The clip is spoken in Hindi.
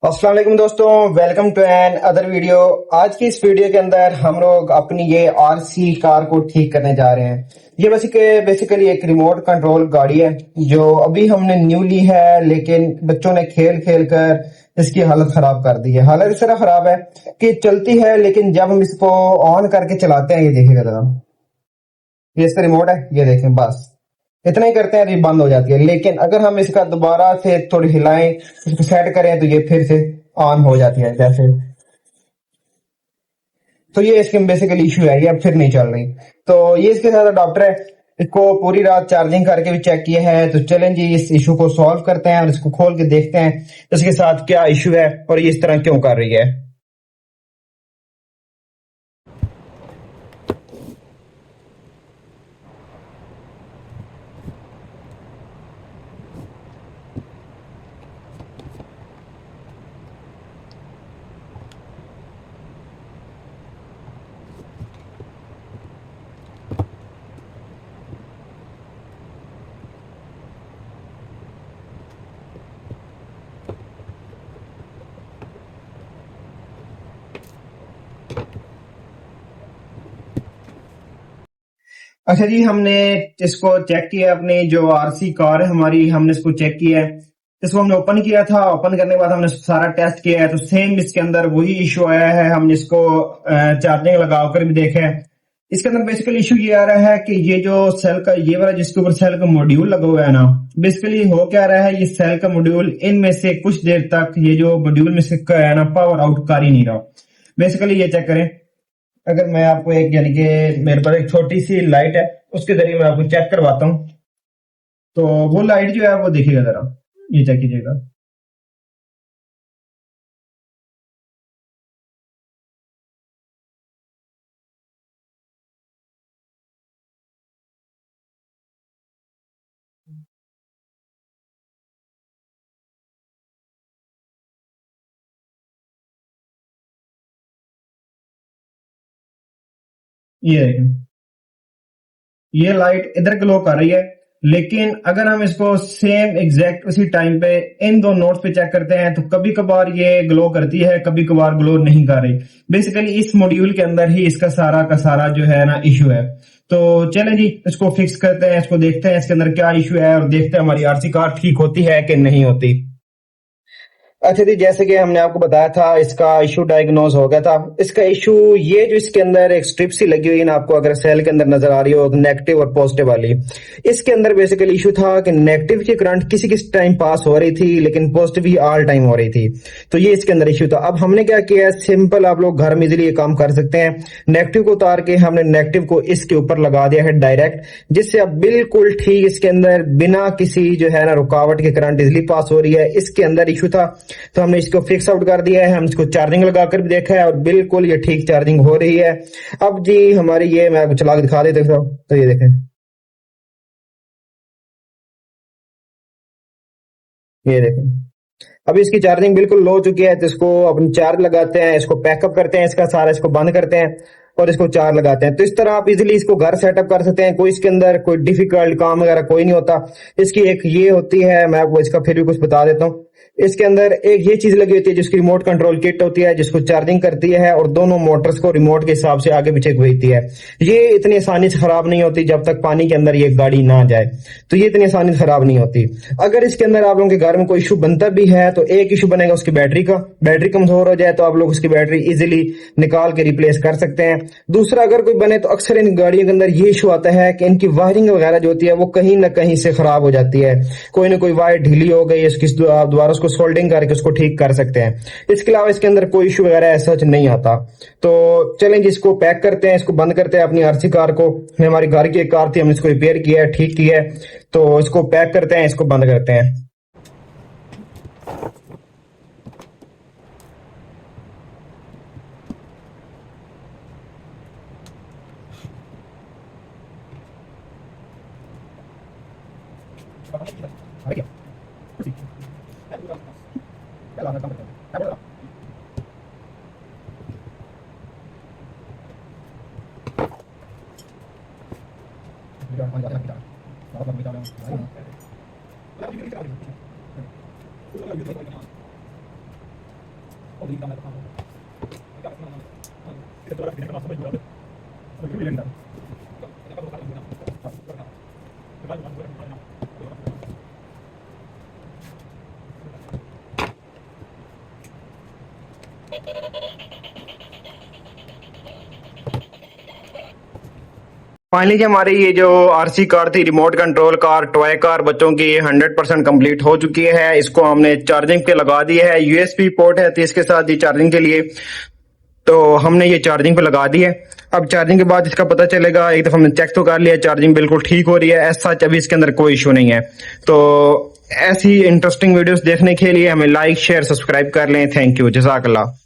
अस्सलाम वालेकुम दोस्तों, welcome to another video. आज की इस वीडियो के अंदर हम लोग अपनी ये आरसी कार को ठीक करने जा रहे हैं। ये बेसिकली एक रिमोट कंट्रोल गाड़ी है जो अभी हमने न्यू ली है, लेकिन बच्चों ने खेल खेल कर इसकी हालत खराब कर दी है। हालत इस तरह खराब है कि चलती है, लेकिन जब हम इसको ऑन करके चलाते हैं, ये देखिएगा जरा, ये इसका रिमोट है, ये देखें, बस इतना ही करते हैं तो ये बंद हो जाती है। लेकिन अगर हम इसका दोबारा से थोड़ी हिलाएं, इसको सेट करें, तो ये फिर से ऑन हो जाती है जैसे। तो ये इसके बेसिकली इशू है, ये अब फिर नहीं चल रही। तो ये इसके साथ डॉक्टर है, इसको पूरी रात चार्जिंग करके भी चेक किया है। तो चलें जी, इस इशू को सॉल्व करते हैं और इसको खोल के देखते हैं इसके साथ क्या इशू है और ये इस तरह क्यों कर रही है। अच्छा जी, हमने इसको चेक किया, अपनी जो आरसी कार है हमारी, हमने इसको चेक किया है। इसको हमने ओपन किया था, ओपन करने के बाद हमने सारा टेस्ट किया है, तो सेम इसके अंदर वही इशू आया है। हमने इसको चार्जिंग लगाकर भी देखा है। इसके अंदर बेसिकली इशू ये आ रहा है कि ये जो सेल का, ये वाला जिसके ऊपर सेल का मॉड्यूल लगा हुआ है ना, बेसिकली हो क्या रहा है, ये सेल का मॉड्यूल इनमें से कुछ देर तक ये जो मॉड्यूल में से है ना, पावर आउट कर ही नहीं रहा। बेसिकली ये चेक करें, अगर मैं आपको एक, यानी कि मेरे पास एक छोटी सी लाइट है, उसके जरिए मैं आपको चेक करवाता हूँ। तो वो लाइट जो है वो देखिएगा जरा, ये चेक कीजिएगा। ये देखें, ये लाइट इधर ग्लो कर रही है। लेकिन अगर हम इसको सेम एग्जैक्ट उसी टाइम पे इन दो नोट्स पे चेक करते हैं, तो कभी कभार ये ग्लो करती है, कभी कभार ग्लो नहीं कर रही। बेसिकली इस मॉड्यूल के अंदर ही इसका सारा का सारा जो है ना इशू है। तो चलें जी, इसको फिक्स करते हैं, इसको देखते हैं इसके अंदर क्या इशू है और देखते हैं हमारी आरसी कार ठीक होती है कि नहीं होती। अच्छा जी, जैसे कि हमने आपको बताया था, इसका इशू डायग्नोज हो गया था। इसका इशू ये, जो इसके अंदर एक स्ट्रिप सी लगी हुई है ना, आपको अगर सेल के अंदर नजर आ रही हो, नेगेटिव और पॉजिटिव वाली, इसके अंदर बेसिकली इशू था कि नेगेटिव की करंट किसी किस टाइम पास हो रही थी, लेकिन पॉजिटिव ही ऑल टाइम हो रही थी। तो ये इसके अंदर इशू था। अब हमने क्या किया है, सिंपल, आप लोग घर में इजिली ये काम कर सकते हैं। नेगेटिव को उतार के हमने नेगेटिव को इसके ऊपर लगा दिया है डायरेक्ट, जिससे अब बिल्कुल ठीक इसके अंदर बिना किसी जो है ना रुकावट के करंट इजिली पास हो रही है। इसके अंदर इशू था, तो हमने इसको फिक्स आउट कर दिया है। हम इसको चार्जिंग लगाकर भी देखा है और बिल्कुल ये ठीक चार्जिंग हो रही है। अब जी हमारी ये, मैं आपको चला के दिखा देता हूं, तो ये देखें, ये देखें, अभी इसकी चार्जिंग बिल्कुल लो हो चुकी है। तो इसको अपनी चार्ज लगाते हैं, इसको पैकअप करते हैं, इसका सारा इसको बंद करते हैं और इसको चार्ज लगाते हैं। तो इस तरह आप इजीली इसको घर सेटअप कर सकते हैं। कोई इसके अंदर कोई डिफिकल्ट काम वगैरह कोई नहीं होता। इसकी एक ये होती है, मैं आपको इसका फिर भी कुछ बता देता हूँ। इसके अंदर एक ये चीज लगी होती है जिसकी रिमोट कंट्रोल किट होती है, जिसको चार्जिंग करती है और दोनों मोटर्स को रिमोट के हिसाब से आगे पीछे भेजती है। ये इतनी आसानी से खराब नहीं होती जब तक पानी के अंदर ये गाड़ी ना जाए। तो ये इतनी आसानी से खराब नहीं होती। अगर इसके अंदर आप लोगों के घर में कोई इशू बनता भी है, तो एक इशू बनेगा उसकी बैटरी का। बैटरी कमजोर हो जाए तो आप लोग उसकी बैटरी इजीली निकाल के रिप्लेस कर सकते हैं। दूसरा, अगर कोई बने तो अक्सर इन गाड़ियों के अंदर ये इशू आता है कि इनकी वायरिंग वगैरह जो होती है वो कहीं ना कहीं से खराब हो जाती है। कोई ना कोई वायर ढीली हो गई, इसकी दोबारा उसको सोल्डिंग करके उसको ठीक कर सकते हैं। इसके अलावा इसके अंदर कोई इशू वगैरह ऐसा नहीं आता। तो चलें जी, इसको पैक करते हैं, इसको बंद करते हैं अपनी आरसी कार को। हमारी घर की एक कार थी, हमने इसको रिपेयर किया है, ठीक किया है। तो इसको पैक करते हैं, इसको बंद करते हैं। फाइनली जी हमारी ये जो आरसी कार थी, remote control car, toy car बच्चों की 100% कंप्लीट हो चुकी है। इसको हमने चार्जिंग पे लगा दिया है। यूएसबी पोर्ट है तो इसके साथ ये चार्जिंग के लिए, तो हमने ये चार्जिंग पे लगा दी है। अब चार्जिंग के बाद इसका पता चलेगा, एक दफा हमने चेक तो कर लिया, चार्जिंग बिल्कुल ठीक हो रही है। ऐसा अभी इसके अंदर कोई इशू नहीं है। तो ऐसी इंटरेस्टिंग वीडियोस देखने के लिए हमें लाइक शेयर सब्सक्राइब कर लें। थैंक यू, जज़ाकल्लाह।